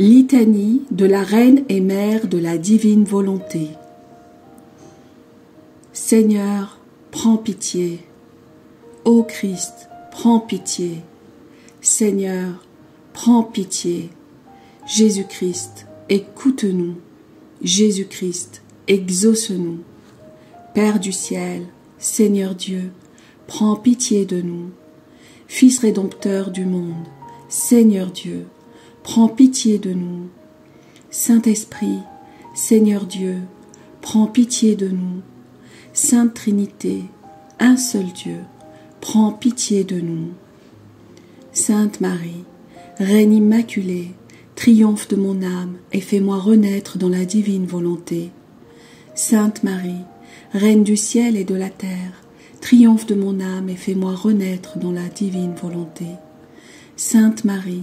Litanie de la Reine et Mère de la Divine Volonté. Seigneur, prends pitié. Ô Christ, prends pitié. Seigneur, prends pitié. Jésus-Christ, écoute-nous. Jésus-Christ, exauce-nous. Père du ciel, Seigneur Dieu, prends pitié de nous. Fils rédempteur du monde, Seigneur Dieu, prends pitié de nous. Saint-Esprit, Seigneur Dieu, prends pitié de nous. Sainte Trinité, un seul Dieu, prends pitié de nous. Sainte Marie, Reine immaculée, triomphe de mon âme et fais-moi renaître dans la divine volonté. Sainte Marie, Reine du ciel et de la terre, triomphe de mon âme et fais-moi renaître dans la divine volonté. Sainte Marie,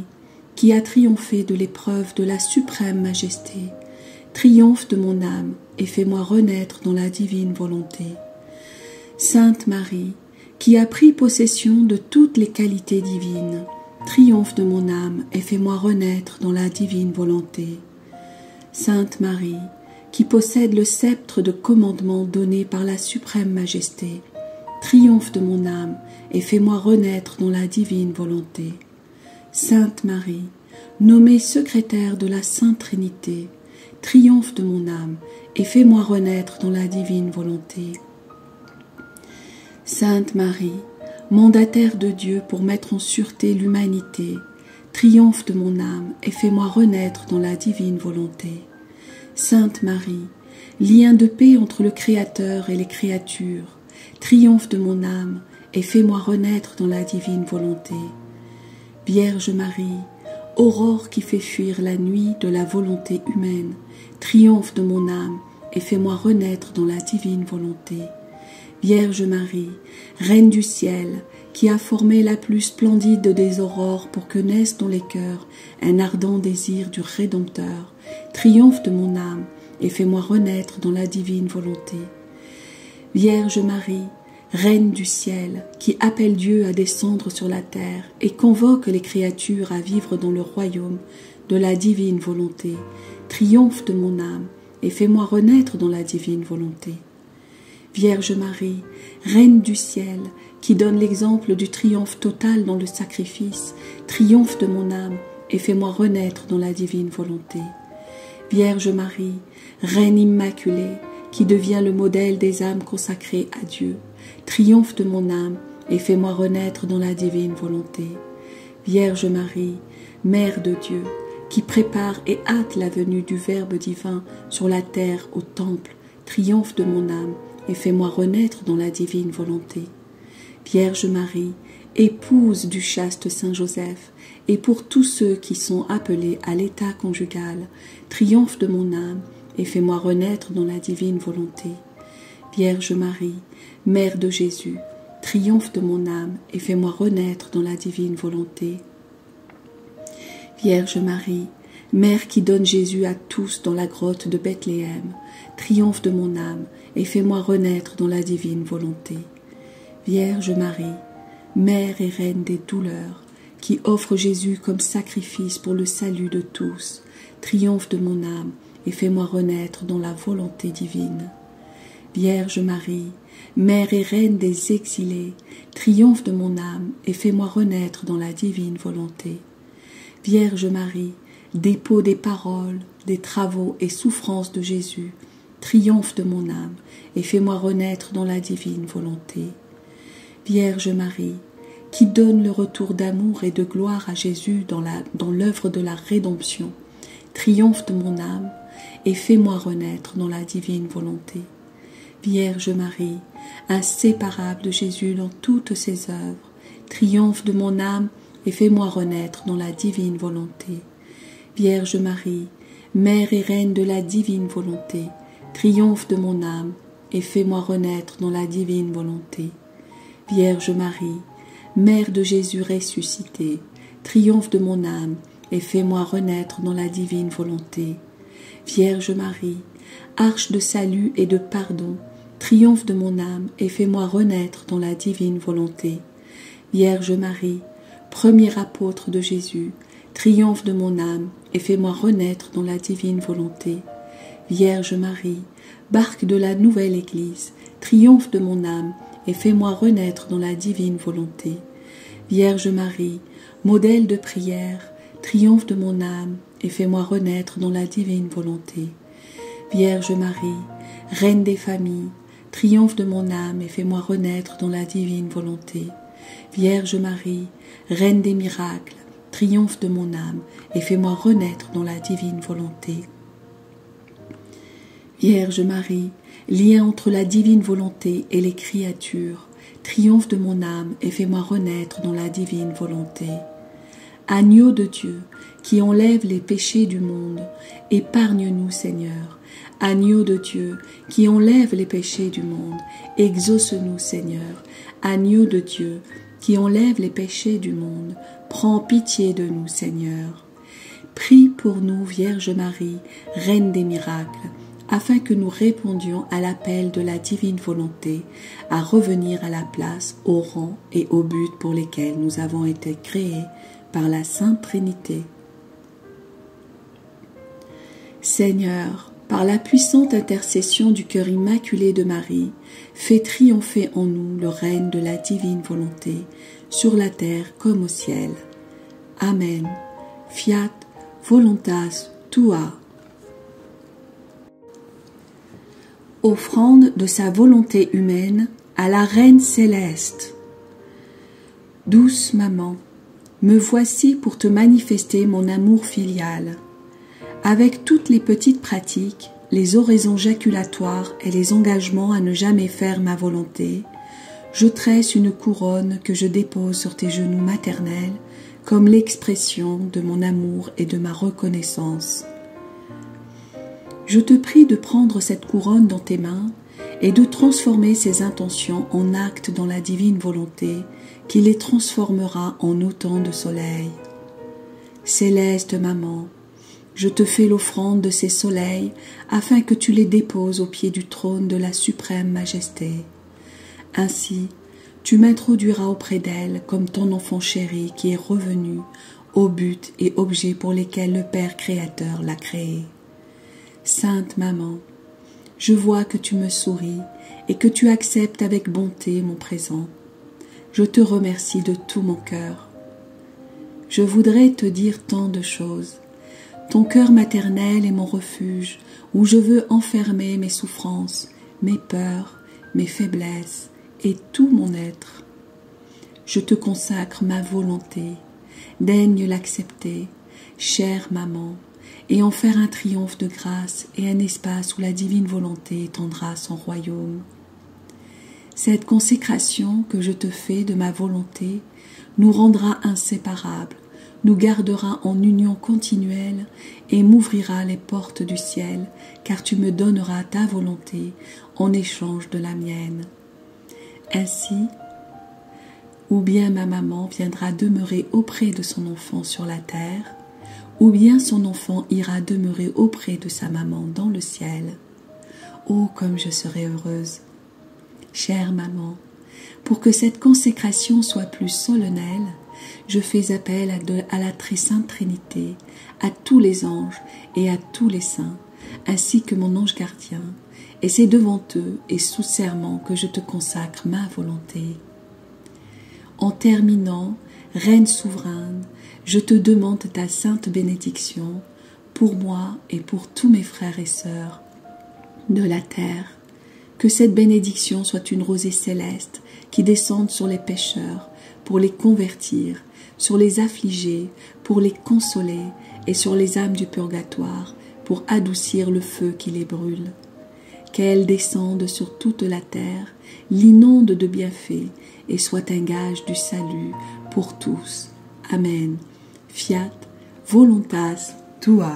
qui a triomphé de l'épreuve de la suprême majesté, triomphe de mon âme et fais-moi renaître dans la divine volonté. Sainte Marie, qui a pris possession de toutes les qualités divines, triomphe de mon âme et fais-moi renaître dans la divine volonté. Sainte Marie, qui possède le sceptre de commandement donné par la suprême majesté, triomphe de mon âme et fais-moi renaître dans la divine volonté. Sainte Marie, nommée secrétaire de la Sainte Trinité, triomphe de mon âme et fais-moi renaître dans la divine volonté. Sainte Marie, mandataire de Dieu pour mettre en sûreté l'humanité, triomphe de mon âme et fais-moi renaître dans la divine volonté. Sainte Marie, lien de paix entre le Créateur et les créatures, triomphe de mon âme et fais-moi renaître dans la divine volonté. Vierge Marie, aurore qui fait fuir la nuit de la volonté humaine, triomphe de mon âme et fais-moi renaître dans la divine volonté. Vierge Marie, Reine du ciel, qui a formé la plus splendide des aurores pour que naisse dans les cœurs un ardent désir du Rédempteur, triomphe de mon âme et fais-moi renaître dans la divine volonté. Vierge Marie, Reine du ciel, qui appelle Dieu à descendre sur la terre et convoque les créatures à vivre dans le royaume de la divine volonté, triomphe de mon âme et fais-moi renaître dans la divine volonté. Vierge Marie, Reine du ciel, qui donne l'exemple du triomphe total dans le sacrifice, triomphe de mon âme et fais-moi renaître dans la divine volonté. Vierge Marie, Reine immaculée, qui devient le modèle des âmes consacrées à Dieu, triomphe de mon âme et fais-moi renaître dans la divine volonté. Vierge Marie, Mère de Dieu, qui prépare et hâte la venue du Verbe divin sur la terre au temple, triomphe de mon âme et fais-moi renaître dans la divine volonté. Vierge Marie, épouse du chaste Saint Joseph, et pour tous ceux qui sont appelés à l'état conjugal, triomphe de mon âme et fais-moi renaître dans la divine volonté. Vierge Marie, Mère de Jésus, triomphe de mon âme et fais-moi renaître dans la divine volonté. Vierge Marie, Mère qui donne Jésus à tous dans la grotte de Bethléem, triomphe de mon âme et fais-moi renaître dans la divine volonté. Vierge Marie, Mère et Reine des douleurs, qui offre Jésus comme sacrifice pour le salut de tous, triomphe de mon âme et fais-moi renaître dans la volonté divine. Vierge Marie, Mère et Reine des exilés, triomphe de mon âme et fais-moi renaître dans la divine volonté. Vierge Marie, dépôt des paroles, des travaux et souffrances de Jésus, triomphe de mon âme et fais-moi renaître dans la divine volonté. Vierge Marie, qui donne le retour d'amour et de gloire à Jésus dans l'œuvre de la rédemption, triomphe de mon âme et fais-moi renaître dans la divine volonté. Vierge Marie, inséparable de Jésus dans toutes ses œuvres, triomphe de mon âme et fais-moi renaître dans la divine volonté. Vierge Marie, Mère et Reine de la divine volonté, triomphe de mon âme et fais-moi renaître dans la divine volonté. Vierge Marie, Mère de Jésus ressuscité, triomphe de mon âme et fais-moi renaître dans la divine volonté. Vierge Marie, arche de salut et de pardon, triomphe de mon âme et fais-moi renaître dans la divine volonté. Vierge Marie, premier apôtre de Jésus, triomphe de mon âme, et fais-moi renaître dans la divine volonté. Vierge Marie, barque de la nouvelle Église, triomphe de mon âme, et fais-moi renaître dans la divine volonté. Vierge Marie, modèle de prière, triomphe de mon âme, et fais-moi renaître dans la divine volonté. Vierge Marie, reine des familles, triomphe de mon âme, et fais-moi renaître dans la divine volonté. Vierge Marie, reine des miracles, triomphe de mon âme, et fais-moi renaître dans la divine volonté. Vierge Marie, lien entre la divine volonté et les créatures, triomphe de mon âme, et fais-moi renaître dans la divine volonté. Agneau de Dieu, qui enlève les péchés du monde, épargne-nous, Seigneur. Agneau de Dieu, qui enlève les péchés du monde, exauce-nous, Seigneur. Agneau de Dieu, qui enlève les péchés du monde, prends pitié de nous, Seigneur. Prie pour nous, Vierge Marie, Reine des miracles, afin que nous répondions à l'appel de la divine volonté, à revenir à la place, au rang et au but pour lesquels nous avons été créés par la Sainte Trinité. Seigneur, par la puissante intercession du cœur immaculé de Marie, fais triompher en nous le règne de la divine volonté, sur la terre comme au ciel. Amen. Fiat voluntas tua. Offrande de sa volonté humaine à la Reine céleste. Douce maman, me voici pour te manifester mon amour filial. Avec toutes les petites pratiques, les oraisons jaculatoires et les engagements à ne jamais faire ma volonté, je tresse une couronne que je dépose sur tes genoux maternels comme l'expression de mon amour et de ma reconnaissance. Je te prie de prendre cette couronne dans tes mains et de transformer ces intentions en actes dans la divine volonté qui les transformera en autant de soleil. Céleste maman, je te fais l'offrande de ces soleils afin que tu les déposes au pied du trône de la suprême majesté. Ainsi, tu m'introduiras auprès d'elle comme ton enfant chéri qui est revenu au but et objet pour lesquels le Père Créateur l'a créé. Sainte Maman, je vois que tu me souris et que tu acceptes avec bonté mon présent. Je te remercie de tout mon cœur. Je voudrais te dire tant de choses. Ton cœur maternel est mon refuge, où je veux enfermer mes souffrances, mes peurs, mes faiblesses et tout mon être. Je te consacre ma volonté, daigne l'accepter, chère maman, et en faire un triomphe de grâce et un espace où la divine volonté étendra son royaume. Cette consécration que je te fais de ma volonté nous rendra inséparables, nous gardera en union continuelle et m'ouvrira les portes du ciel, car tu me donneras ta volonté en échange de la mienne. Ainsi, ou bien ma maman viendra demeurer auprès de son enfant sur la terre, ou bien son enfant ira demeurer auprès de sa maman dans le ciel. Oh, comme je serai heureuse! Chère maman, pour que cette consécration soit plus solennelle, je fais appel à la très sainte Trinité, à tous les anges et à tous les saints, ainsi que mon ange gardien, et c'est devant eux et sous serment que je te consacre ma volonté. En terminant, Reine souveraine, je te demande ta sainte bénédiction pour moi et pour tous mes frères et sœurs de la terre. Que cette bénédiction soit une rosée céleste qui descende sur les pécheurs pour les convertir, sur les affligés pour les consoler et sur les âmes du purgatoire pour adoucir le feu qui les brûle. Qu'elle descende sur toute la terre, l'inonde de bienfaits et soit un gage du salut pour tous. Amen. Fiat voluntas tua.